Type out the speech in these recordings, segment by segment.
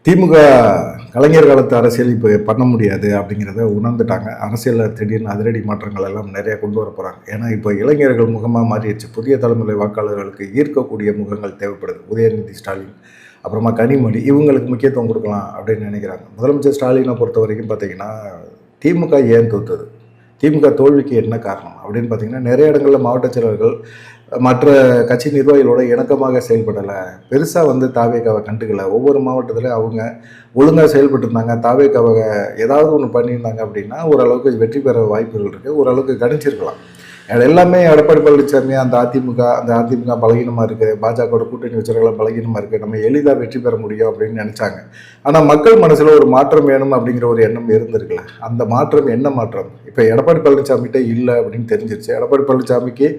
திமுக கலைஞர் காலத்து அரசியல் இப்போ பண்ண முடியாது அப்படிங்கிறத உணர்ந்துட்டாங்க. அரசியலில் திடீர்னு அதிரடி மாற்றங்கள் எல்லாம் நிறைய கொண்டு வர போகிறாங்க. ஏன்னா இப்போ இளைஞர்கள் முகமாக மாறிடுச்சு. புதிய தலைமுறை வாக்காளர்களுக்கு ஈர்க்கக்கூடிய முகங்கள் தேவைப்படுது. உதயநிதி ஸ்டாலின், அப்புறமா கனிமொழி, இவங்களுக்கு முக்கியத்துவம் கொடுக்கலாம் அப்படின்னு நினைக்கிறாங்க. முதலமைச்சர் ஸ்டாலினை பொறுத்த வரைக்கும் பார்த்தீங்கன்னா, திமுக ஏன் தோற்றுது, திமுக தோல்விக்கு என்ன காரணம் அப்படின்னு பார்த்தீங்கன்னா, நிறைய இடங்களில் மாவட்ட செயலர்கள் மற்ற கட்சி நிர்வாகிகளோட இணக்கமாக செயல்படலை. பெருசாக தாவேக்காவை கண்டுக்கலை. ஒவ்வொரு மாவட்டத்திலையும் அவங்க ஒழுங்காக செயல்பட்டு இருந்தாங்க. தாவேக்காவை ஏதாவது ஒன்று பண்ணியிருந்தாங்க அப்படின்னா ஓரளவுக்கு வெற்றி பெற வாய்ப்புகள் இருக்குது. ஓரளவுக்கு கணிச்சிருக்கலாம். எல்லாமே எடப்பாடி பழனிசாமி அந்த அதிமுக பலகீனமாக இருக்குது, பாஜகவோட கூட்டணி வச்சவர்களாம் பலகீனமாக இருக்குது, நம்ம எளிதாக வெற்றி பெற முடியும் அப்படின்னு நினச்சாங்க. ஆனால் மக்கள் மனசில் ஒரு மாற்றம் வேணும் அப்படிங்கிற ஒரு எண்ணம் இருந்திருக்குல்ல. அந்த மாற்றம் என்ன மாற்றம்? இப்போ எடப்பாடி பழனிசாமிகிட்ட இல்லை அப்படின்னு தெரிஞ்சிருச்சு. எடப்பாடி பழனிசாமிக்கு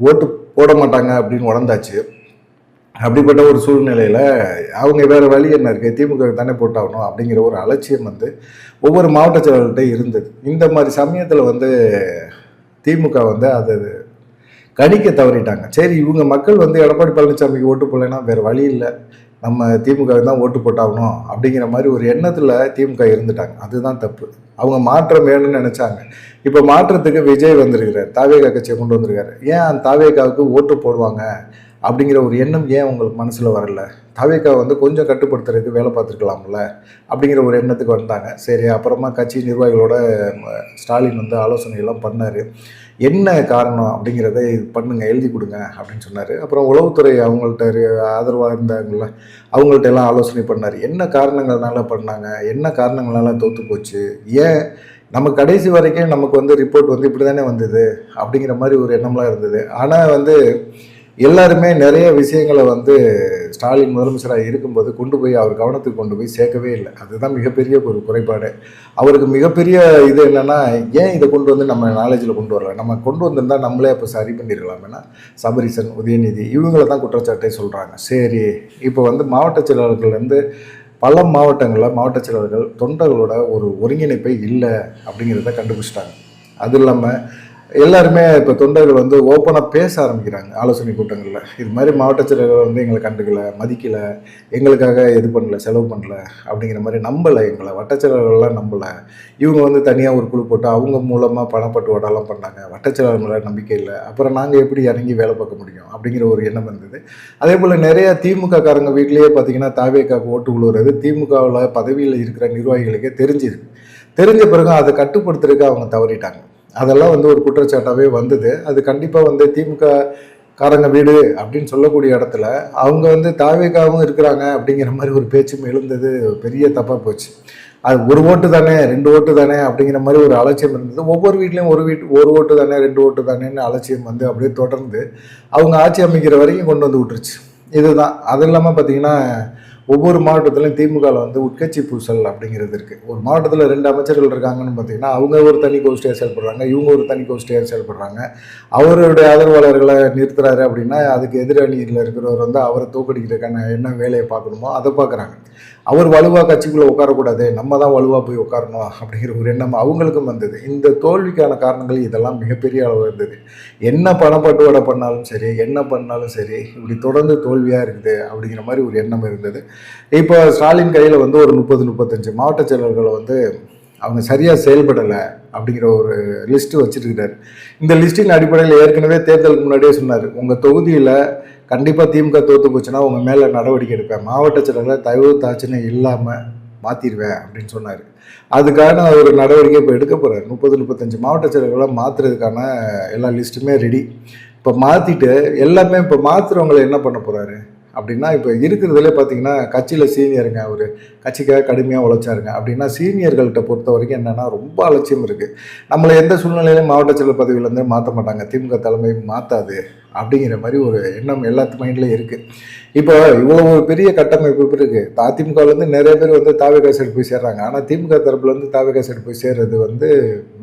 ஓட்டு போட மாட்டாங்க அப்படின்னு உணர்ந்தாச்சு. அப்படிப்பட்ட ஒரு சூழ்நிலையில் அவங்க வேறு வழி என்ன இருக்குது, திமுக தானே போட்டாகணும் அப்படிங்கிற ஒரு அலட்சியம் ஒவ்வொரு மாவட்ட செயலர்கள்ட்ட இருந்தது. இந்த மாதிரி சமயத்தில் திமுக அதை கணிக்க தவறிட்டாங்க. சரி, இவங்க மக்கள் எடப்பாடி பழனிசாமிக்கு ஓட்டு போடலைன்னா வேறு வழி இல்லை, நம்ம திமுக தான் ஓட்டு போட்டாகணும் அப்படிங்கிற மாதிரி ஒரு எண்ணத்தில் திமுக இருந்துட்டாங்க. அதுதான் தப்பு. அவங்க மாற்றம் வேணும்னு நினச்சாங்க. இப்போ மாற்றத்துக்கு விஜய் வந்திருக்கிறார், தாவேகா கட்சியை கொண்டு வந்திருக்காரு. ஏன் அந்த தாவேகாவுக்கு ஓட்டு போடுவாங்க அப்படிங்கிற ஒரு எண்ணம் ஏன் உங்களுக்கு மனசில் வரல? தாவேகா கொஞ்சம் கட்டுப்படுத்துறதுக்கு வேலை பார்த்துருக்கலாம்ல அப்படிங்கிற ஒரு எண்ணத்துக்கு வந்தாங்க. சரி, அப்புறமா கட்சி நிர்வாகிகளோட ஸ்டாலின் ஆலோசனையெல்லாம் பண்ணார். என்ன காரணம் அப்படிங்கிறத இது பண்ணுங்க, எழுதி கொடுங்க அப்படின்னு சொன்னார். அப்புறம் உளவுத்துறை அவங்கள்ட்ட ஆதரவாக இருந்தாங்கள்ல, அவங்கள்ட்ட எல்லாம் ஆலோசனை பண்ணார். என்ன காரணங்கள்னால பண்ணாங்க, என்ன காரணங்களால தோற்று போச்சு, ஏன் நம்ம கடைசி வரைக்கும் நமக்கு ரிப்போர்ட் இப்படி தானே வந்தது அப்படிங்கிற மாதிரி ஒரு எண்ணம்லாம் இருந்தது. ஆனால் எல்லாருமே நிறைய விஷயங்களை ஸ்டாலின் முதலமைச்சராக இருக்கும்போது கொண்டு போய் அவர் கவனத்துக்கு கொண்டு போய் சேர்க்கவே இல்லை. அதுதான் மிகப்பெரிய ஒரு குறைபாடு. அவருக்கு மிகப்பெரிய இது என்னென்னா, ஏன் இதை கொண்டு நம்ம நாலேஜில் கொண்டு வரல, நம்ம கொண்டு வந்திருந்தால் நம்மளே அப்போ சரி பண்ணிடலாம். ஏன்னா சபரீசன், உதயநிதி இவங்கள தான் குற்றச்சாட்டே சொல்கிறாங்க. சரி, இப்போ மாவட்ட செயலாளர்கள் பல மாவட்டங்களில் மாவட்ட செயலாளர்கள் தொண்டர்களோட ஒரு ஒருங்கிணைப்பை இல்லை அப்படிங்கிறத கண்டுபிடிச்சிட்டாங்க. அது இல்லாமல் எல்லாருமே இப்போ தொண்டர்கள் ஓப்பனாக பேச ஆரம்பிக்கிறாங்க ஆலோசனை கூட்டங்களில். இது மாதிரி மாவட்ட செயலர்கள் எங்களை கண்டுக்கலை, மதிக்கலை, எங்களுக்காக இது பண்ணல, செலவு பண்ணல அப்படிங்கிற மாதிரி நம்பலை. எங்களை வட்டச்செயலர்கள்லாம் நம்பலை. இவங்க தனியாக ஒரு குழு போட்டு அவங்க மூலமாக பணப்பட்டுவாடாலாம் பண்ணாங்க. வட்டச்செயலர் மேலே நம்பிக்கை இல்லை. அப்புறம் நாங்கள் எப்படி இறங்கி வேலை பார்க்க முடியும் அப்படிங்கிற ஒரு எண்ணம் இருந்தது. அதே போல் நிறைய திமுக காரங்க வீட்லேயே பார்த்தீங்கன்னா தாவேக்காவுக்கு ஓட்டு விழுவுறது திமுகவில் பதவியில் இருக்கிற நிர்வாகிகளுக்கே தெரிஞ்சிருக்கு. தெரிஞ்ச பிறகு அதை கட்டுப்படுத்துறதுக்கு அவங்க தவறிட்டாங்க. அதெல்லாம் ஒரு குற்றச்சாட்டாகவே வந்தது. அது கண்டிப்பாக திமுக காரங்க வீடு அப்படின்னு சொல்லக்கூடிய இடத்துல அவங்க தாவேக்காவும் இருக்கிறாங்க அப்படிங்கிற மாதிரி ஒரு பேச்சும் எழுந்தது பெரிய தப்பாக போச்சு. அது ஒரு ஓட்டு தானே, 2 ஓட்டு தானே அப்படிங்கிற மாதிரி ஒரு அலட்சியம் இருந்தது. ஒவ்வொரு வீட்லேயும் ஒரு ஓட்டு தானே, 2 ஓட்டு தானேன்னு அலட்சியம் அப்படியே தொடர்ந்து அவங்க ஆட்சி அமைக்கிற வரைக்கும் கொண்டு விட்டுருச்சு. இதுதான். அது இல்லாமல் பார்த்தீங்கன்னா, ஒவ்வொரு மாவட்டத்திலையும் திமுகவில் உட்கட்சி பூசல் அப்படிங்கிறது இருக்குது. ஒரு மாவட்டத்தில் 2 அமைச்சர்கள் இருக்காங்கன்னு பார்த்தீங்கன்னா, அவங்க ஒரு தனி கோஷ்டியாக செயல்படுறாங்க, இவங்க ஒரு தனி கோஷ்டியாக செயல்படுறாங்க. அவருடைய ஆதரவாளர்களை நிறுத்துறாரு அப்படின்னா அதுக்கு எதிரணியில் இருக்கிறவர் அவரை தோக்கடிக்கிறதுக்கான என்ன வேலையை பார்க்கணுமோ அதை பார்க்குறாங்க. அவர் வலுவாக கட்சிக்குள்ளே உட்காரக்கூடாது, நம்ம தான் வலுவாக போய் உட்காரணும் அப்படிங்கிற ஒரு எண்ணம் அவங்களுக்கும் வந்தது. இந்த தோல்விக்கான காரணங்கள் இதெல்லாம் மிகப்பெரிய அளவு இருந்தது. என்ன பணப்பட்டுவாடை பண்ணாலும் சரி, என்ன பண்ணாலும் சரி, இப்படி தொடர்ந்து தோல்வியாக இருக்குது அப்படிங்கிற மாதிரி ஒரு எண்ணம் இருந்தது. இப்போ ஸ்டாலின் கையில் ஒரு 30-35 மாவட்ட செயலர்களை அவங்க சரியாக செயல்படலை அப்படிங்கிற ஒரு லிஸ்ட்டு வச்சுருக்கிறார். இந்த லிஸ்ட்டின் அடிப்படையில் ஏற்கனவே தேர்தலுக்கு முன்னாடியே சொன்னார், உங்கள் தொகுதியில் கண்டிப்பாக திமுக தோற்று போச்சுன்னா உங்கள் மேலே நடவடிக்கை எடுப்பேன், மாவட்ட செயலர்களை தயவு தாட்சினை இல்லாமல் மாற்றிடுவேன் அப்படின்னு சொன்னார். அதுக்கான ஒரு நடவடிக்கை இப்போ எடுக்க போகிறார். 30-35 மாவட்ட செயலர்களை மாற்றுறதுக்கான எல்லா லிஸ்ட்டுமே ரெடி. இப்போ மாற்றிட்டு எல்லாமே இப்போ மாற்றுறவங்களை என்ன பண்ண போகிறாரு அப்படின்னா, இப்போ இருக்கிறதுலே பார்த்தீங்கன்னா கட்சியில் சீனியருங்க, ஒரு கட்சிக்காக கடுமையாக உழைச்சாருங்க அப்படின்னா சீனியர்கள்ட்ட பொறுத்த வரைக்கும் என்னென்னா ரொம்ப அலட்சியம் இருக்குது. நம்மளை எந்த சூழ்நிலையிலும் மாவட்ட செயலர் பதவியிலேருந்து மாற்ற மாட்டாங்க, திமுக தலைமை மாற்றாது அப்படிங்கிற மாதிரி ஒரு எண்ணம் எல்லாத்து மைண்ட்லேயும் இருக்குது. இப்போ இவ்வளோ ஒரு பெரிய கட்டமைப்பு இருக்குது. அதிமுகலேருந்து நிறைய பேர் தாவேகா சைடு போய் சேர்றாங்க. ஆனால் திமுக தரப்புலேருந்து தாவேகா சைடு போய் சேர்றது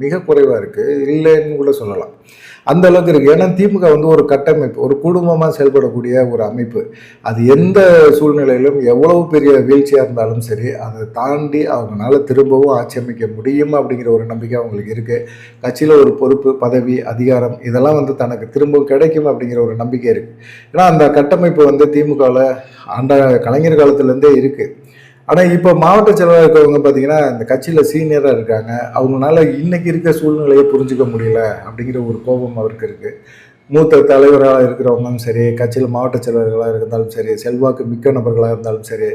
மிக குறைவாக இருக்குது, இல்லைன்னு கூட சொல்லலாம். அந்த அளவுக்கு இருக்குது. ஏன்னா திமுக ஒரு கட்டமைப்பு, ஒரு குடும்பமாக செயல்படக்கூடிய ஒரு அமைப்பு. அது எந்த சூழ்நிலையிலும் எவ்வளவு பெரிய வீழ்ச்சியாக இருந்தாலும் சரி, அதை தாண்டி அவங்களால திரும்பவும் ஆட்சி அமைக்க முடியும் அப்படிங்கிற ஒரு நம்பிக்கை அவங்களுக்கு இருக்குது. கட்சியில் ஒரு பொறுப்பு, பதவி, அதிகாரம் இதெல்லாம் தனக்கு திரும்பவும் கிடைக்கும் அப்படிங்கிற ஒரு நம்பிக்கை இருக்குது. ஏன்னா அந்த கட்டமைப்பு திமுகவில் கலைஞர் காலத்துலேருந்தே இருக்குது. ஆனால் இப்போ மாவட்ட செயலாளர் இருக்கிறவங்க பார்த்தீங்கன்னா இந்த கட்சியில் சீனியராக இருக்காங்க. அவங்களால இன்னைக்கு இருக்க சூழ்நிலையை புரிஞ்சுக்க முடியல அப்படிங்கிற ஒரு கோபம் அவருக்கு இருக்குது. மூத்த தலைவராக இருக்கிறவங்களும் சரி, கட்சியில் மாவட்ட செயலாளர்களாக இருந்தாலும் சரி, செல்வாக்கு மிக்க நபர்களாக இருந்தாலும் சரி,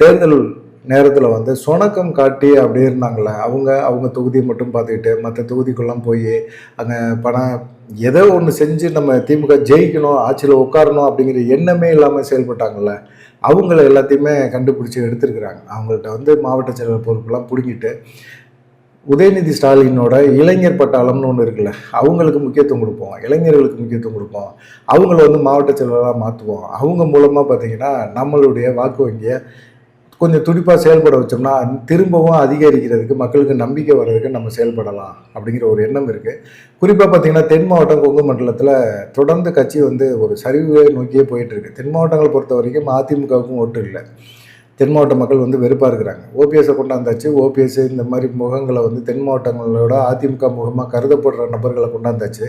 தேர்தல் நேரத்தில் வந்து சுணக்கம் காட்டி அப்படியே இருந்தாங்களே, அவங்க அவங்க தொகுதியை மட்டும் பார்த்துக்கிட்டு மற்ற தொகுதிக்குள்ளே போய் அங்கே பணம் ஏதோ ஒன்று செஞ்சு நம்ம திமுக ஜெயிக்கணும், ஆட்சியில் உட்காரணும் அப்படிங்கிற எண்ணமே இல்லாமல் செயல்பட்டாங்கள்ல, அவங்கள எல்லாத்தையுமே கண்டுபிடிச்சி எடுத்துருக்குறாங்க. அவங்கள்ட்ட வந்து மாவட்ட செயலர் பொறுப்பெல்லாம் பிடுங்கிட்டு உதயநிதி ஸ்டாலினோட இளைஞர் பட்டாளம்னு ஒன்று இருக்குல்ல, அவங்களுக்கு முக்கியத்துவம் கொடுப்போம், இளைஞர்களுக்கு முக்கியத்துவம் கொடுப்போம், அவங்கள வந்து மாவட்ட செயலராக மாற்றுவோம். அவங்க மூலமாக பார்த்தீங்கன்னா நம்மளுடைய வாக்கு வங்கியை கொஞ்சம் துடிப்பாக செயல்பட வச்சோம்னா திரும்பவும் அதிகரிக்கிறதுக்கு மக்களுக்கு நம்பிக்கை வர்றதுக்கு நம்ம செயல்படலாம் அப்படிங்கிற ஒரு எண்ணம் இருக்குது. குறிப்பாக பார்த்தீங்கன்னா தென் மாவட்டம் கொங்கு மண்டலத்தில் தொடர்ந்து கட்சி வந்து ஒரு சரிவை நோக்கியே போயிட்டுருக்கு. தென் மாவட்டங்களை பொறுத்த வரைக்கும் அதிமுகவுக்கும் ஓட்டு இல்லை. தென் மாவட்ட மக்கள் வந்து வெறுப்பாக இருக்கிறாங்க. ஓபிஎஸ்ஸை கொண்டாந்தாச்சு. ஓபிஎஸ் இந்த மாதிரி முகங்களை வந்து தென் மாவட்டங்களோட அதிமுக முகமாக கருதப்படுற நபர்களை கொண்டாந்தாச்சு.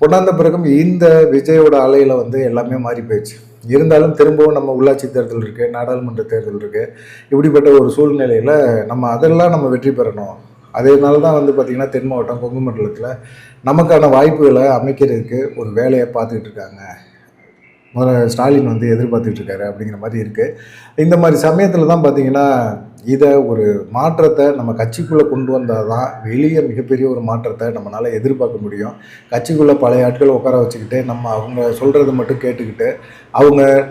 கொண்டாந்த பிறகும் இந்த விஜயோட அலையில் வந்து எல்லாமே மாறி போயிடுச்சு. இருந்தாலும் திரும்பவும் நம்ம உள்ளாட்சி தேர்தல் இருக்குது, நாடாளுமன்ற தேர்தல் இருக்குது. இப்படிப்பட்ட ஒரு சூழ்நிலையில் அதெல்லாம் நம்ம வெற்றி பெறணும். அதனால தான் வந்து பார்த்திங்கன்னா தென் மாவட்டம் கொங்கு மண்டலத்தில் நமக்கான வாய்ப்புகளை அமைக்கிறதுக்கு ஒரு வேலையை பார்த்துக்கிட்டு இருக்காங்க. முதல்ல ஸ்டாலின் வந்து எதிர்பார்த்துட்டு இருக்காரு அப்படிங்கிற மாதிரி இருக்குது. இந்த மாதிரி சமயத்தில் தான் பார்த்திங்கன்னா இதை ஒரு மாற்றத்தை நம்ம கட்சிக்குள்ளே கொண்டு வந்தால் தான் வெளியே மிகப்பெரிய ஒரு மாற்றத்தை நம்மளால் எதிர்பார்க்க முடியும். கட்சிக்குள்ளே பழைய ஆட்களை உட்கார வச்சுக்கிட்டு அவங்க சொல்கிறத மட்டும் கேட்டுக்கிட்டு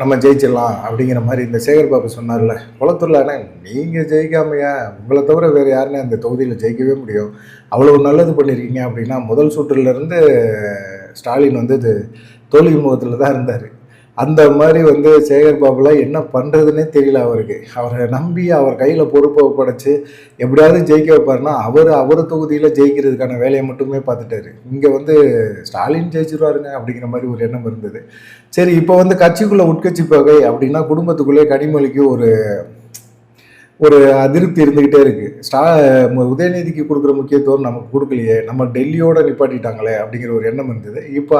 நம்ம ஜெயிச்சிடலாம் அப்படிங்கிற மாதிரி இந்த சேகர் பாபு சொன்னார்ல, குளத்தூரில் நீங்கள் ஜெயிக்காமையா, உங்களை தவிர வேறு யாருன்னா இந்த தொகுதியில் ஜெயிக்கவே முடியும், அவ்வளோ நல்லது பண்ணியிருக்கீங்க அப்படின்னா முதல் சுற்றுலேருந்து ஸ்டாலின் வந்து இது தோல்வி முகத்தில் தான் இருந்தார். அந்த மாதிரி வந்து சேகர் பாபுலாம் என்ன பண்ணுறதுனே தெரியல அவருக்கு. அவரை நம்பி அவர் கையில் பொறுப்பை ஒப்படைச்சு எப்படியாவது ஜெயிக்க வைப்பாருன்னா அவர் தொகுதியில் ஜெயிக்கிறதுக்கான வேலையை மட்டுமே பார்த்துட்டாரு. இங்கே வந்து ஸ்டாலின் ஜெயிச்சிருவாருங்க அப்படிங்கிற மாதிரி ஒரு எண்ணம் இருந்தது. சரி, இப்போ வந்து கட்சிக்குள்ளே உட்கட்சி பகை அப்படின்னா குடும்பத்துக்குள்ளே கனிமொழிக்கு ஒரு அதிருப்தி இருந்துக்கிட்டே இருக்குது. உதயநிதிக்கு கொடுக்குற முக்கியத்துவம் நமக்கு கொடுக்கலையே, நம்ம டெல்லியோட நிப்பாட்டிட்டாங்களே அப்படிங்கிற ஒரு எண்ணம் இருந்தது. இப்போ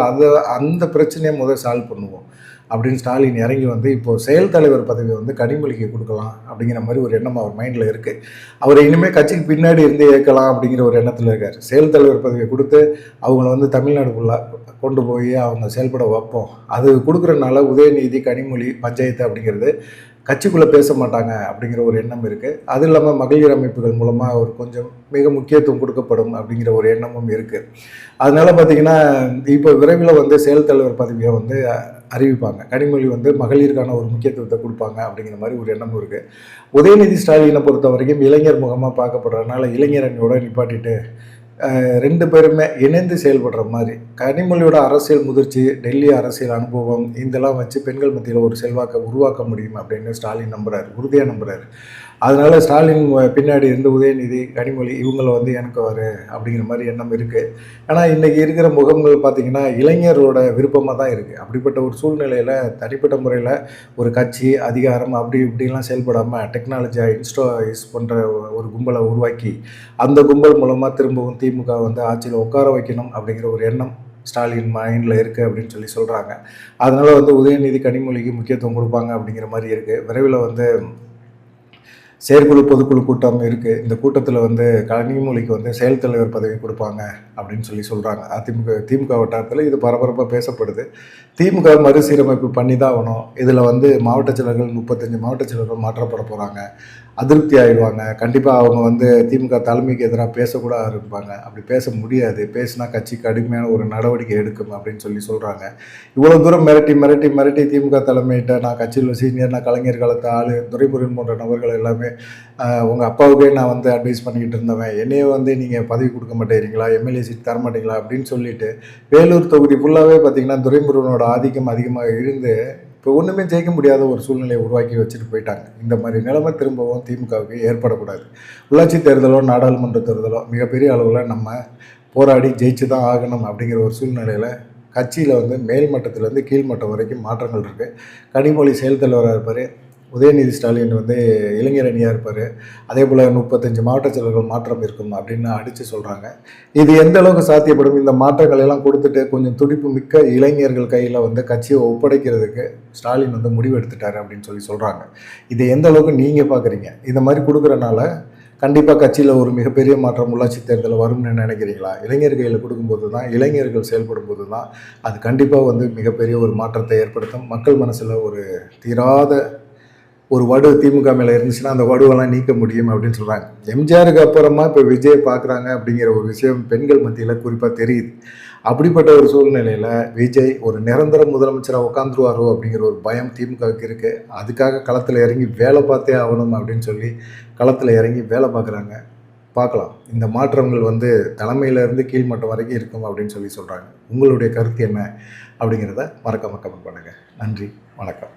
அந்த பிரச்சனையை சால்வ் பண்ணுவோம் அப்படின்னு ஸ்டாலின் இறங்கி வந்து இப்போது செயல் தலைவர் பதவியை வந்து கனிமொழிக்கு கொடுக்கலாம் அப்படிங்கிற மாதிரி ஒரு எண்ணம் அவர் மைண்டில் இருக்குது. அவர் இனிமேல் கட்சிக்கு பின்னாடி இருந்து இயக்கலாம் அப்படிங்கிற ஒரு எண்ணத்தில் இருக்கார். செயல் தலைவர் பதவியை கொடுத்து அவங்கள வந்து தமிழ்நாடுக்குள்ளே கொண்டு போய் அவங்க செயல்பட வைப்போம். அது கொடுக்குறதுனால உதயநிதி கனிமொழி பஞ்சாயத்து அப்படிங்கிறது கட்சிக்குள்ளே பேச மாட்டாங்க அப்படிங்கிற ஒரு எண்ணம் இருக்குது. அது இல்லாமல் மகளிர் அமைப்புகள் மூலமாக ஒரு கொஞ்சம் மிக முக்கியத்துவம் கொடுக்கப்படும் அப்படிங்கிற ஒரு எண்ணமும் இருக்குது. அதனால் பார்த்திங்கன்னா இப்போ விரைவில் வந்து செயல் தலைவர் பதவியை வந்து அறிவிப்பாங்க. கனிமொழி வந்து மகளிருக்கான ஒரு முக்கியத்துவத்தை கொடுப்பாங்க அப்படிங்கிற மாதிரி ஒரு எண்ணமும் இருக்குது. உதயநிதி ஸ்டாலினை பொறுத்த வரைக்கும் இளைஞர் முகமாக பார்க்கப்படுறதுனால இளைஞர் அணியோட நிப்பாட்டிட்டு 2 பேருமே இணைந்து செயல்படுற மாதிரி கனிமொழியோட அரசியல் முதிர்ச்சி, டெல்லி அரசியல் அனுபவம் இதெல்லாம் வச்சு பெண்கள் மத்தியில் ஒரு செல்வாக்கை உருவாக்க முடியும் அப்படின்னு ஸ்டாலின் நம்புகிறார், உறுதியாக நம்புகிறார். அதனால் ஸ்டாலின் பின்னாடி இருந்து உதயநிதி கனிமொழி இவங்களை வந்து எனக்கு அப்படிங்கிற மாதிரி எண்ணம் இருக்குது. ஆனால் இன்றைக்கி இருக்கிற முகங்கள் பார்த்திங்கன்னா இளைஞரோட விருப்பமாக தான் இருக்குது. அப்படிப்பட்ட ஒரு சூழ்நிலையில் தனிப்பட்ட முறையில் ஒரு கட்சி அதிகாரம் அப்படி இப்படிலாம் செயல்படாமல் டெக்னாலஜியாக யூஸ் பண்ணுற ஒரு கும்பலை உருவாக்கி அந்த கும்பல் மூலமாக திரும்பவும் திமுக வந்து ஆட்சியில் உட்கார வைக்கணும் அப்படிங்கிற ஒரு எண்ணம் ஸ்டாலின் மைண்டில் இருக்குது அப்படின்னு சொல்கிறாங்க. அதனால் வந்து உதயநிதி கனிமொழிக்கு முக்கியத்துவம் கொடுப்பாங்க அப்படிங்கிற மாதிரி இருக்குது. விரைவில் வந்து செயற்குழு பொதுக்குழு கூட்டம் இருக்குது. இந்த கூட்டத்தில் வந்து கனிமொழிக்கு வந்து செயல் தலைவர் பதவி கொடுப்பாங்க அப்படின்னு சொல்கிறாங்க. திமுக வட்டாரத்தில் இது பரபரப்பாக பேசப்படுது. திமுக மறுசீரமைப்பு பண்ணி தான் ஆகணும். இதில் வந்து மாவட்ட செயலர்கள் 35 மாவட்ட செயலர்கள் மாற்றப்பட போகிறாங்க. அதிருப்தி ஆகிடுவாங்க. கண்டிப்பாக அவங்க வந்து திமுக தலைமைக்கு எதிராக பேசக்கூட ஆரம்பிப்பாங்க. அப்படி பேச முடியாது, பேசினா கட்சி கடுமையான ஒரு நடவடிக்கை எடுக்கும் அப்படின்னு சொல்கிறாங்க. இவ்வளோ தூரம் மிரட்டி திமுக தலைமையிட்ட நான் கட்சியில் சீனியர், நான் கலைஞர் காலத்து ஆள், துரைமுருகன் போன்ற நபர்கள் எல்லாமே உங்கள் அப்பாவுக்கே நான் வந்து அட்வைஸ் பண்ணிக்கிட்டு இருந்தவன், என்னையே வந்து நீங்கள் பதவி கொடுக்க மாட்டேறீங்களா, எம்எல்ஏ சீட் தர மாட்டீங்களா அப்படின்னு சொல்லிட்டு வேலூர் தொகுதி ஃபுல்லாகவே பார்த்திங்கன்னா துரைமுருகனோட ஆதிக்கம் அதிகமாக இருந்து இப்போ ஒன்றுமே ஜெயிக்க முடியாத ஒரு சூழ்நிலையை உருவாக்கி வச்சுட்டு போயிட்டாங்க. இந்த மாதிரி நிலைமை திரும்பவும் திமுகவுக்கு ஏற்படக்கூடாது. உள்ளாட்சி தேர்தலோ நாடாளுமன்ற தேர்தலோ மிகப்பெரிய அளவில் நம்ம போராடி ஜெயிச்சு தான் ஆகணும் அப்படிங்கிற ஒரு சூழ்நிலையில் கட்சியில் வந்து மேல் மட்டத்திலேருந்து கீழ்மட்டம் வரைக்கும் மாற்றங்கள் இருக்குது. கனிமொழி செயல் தலைவராக இருப்பார், உதயநிதி ஸ்டாலின் வந்து இளைஞர் அணியாக இருப்பார், அதே போல் 35 மாவட்ட செயலர்கள் மாற்றம் இருக்கும் அப்படின்னு அடித்து சொல்கிறாங்க. இது எந்த அளவுக்கு சாத்தியப்படும்? இந்த மாற்றங்கள் எல்லாம் கொடுத்துட்டு கொஞ்சம் துடிப்பு மிக்க இளைஞர்கள் கையில் வந்து கட்சியை ஒப்படைக்கிறதுக்கு ஸ்டாலின் வந்து முடிவு எடுத்துட்டாரு அப்படின்னு சொல்கிறாங்க. இதை எந்த அளவுக்கு நீங்கள் பார்க்குறீங்க? இந்த மாதிரி கொடுக்குறனால கண்டிப்பாக கட்சியில் ஒரு மிகப்பெரிய மாற்றம் உள்ளாட்சி தேர்தலில் வரும்னு நினைக்கிறீங்களா? இளைஞர் கையில் கொடுக்கும்போது தான், இளைஞர்கள் செயல்படும் போது தான் அது கண்டிப்பாக வந்து மிகப்பெரிய ஒரு மாற்றத்தை ஏற்படுத்தும். மக்கள் மனசில் ஒரு தீராத ஒரு வடு திமுக மேலே இருந்துச்சுன்னா அந்த வடுவெல்லாம் நீக்க முடியும் அப்படின்னு சொல்கிறாங்க. எம்ஜிஆருக்கு அப்புறமா இப்போ விஜய் பார்க்குறாங்க அப்படிங்கிற ஒரு விஷயம் பெண்கள் மத்தியில் குறிப்பாக தெரியுது. அப்படிப்பட்ட ஒரு சூழ்நிலையில் விஜய் ஒரு நிரந்தர முதலமைச்சராக உட்காந்துருவாரோ அப்படிங்கிற ஒரு பயம் திமுகவுக்கு இருக்குது. அதுக்காக களத்தில் இறங்கி வேலை பார்த்தே ஆகணும் அப்படின்னு சொல்லி களத்தில் இறங்கி வேலை பார்க்குறாங்க. பார்க்கலாம். இந்த மாற்றங்கள் வந்து தலைமையிலேருந்து கீழ்மட்டம் வரைக்கும் இருக்கும் அப்படின்னு சொல்கிறாங்க. உங்களுடைய கருத்து என்ன அப்படிங்கிறத மறக்காம கமெண்ட் பண்ணுங்கள். நன்றி, வணக்கம்.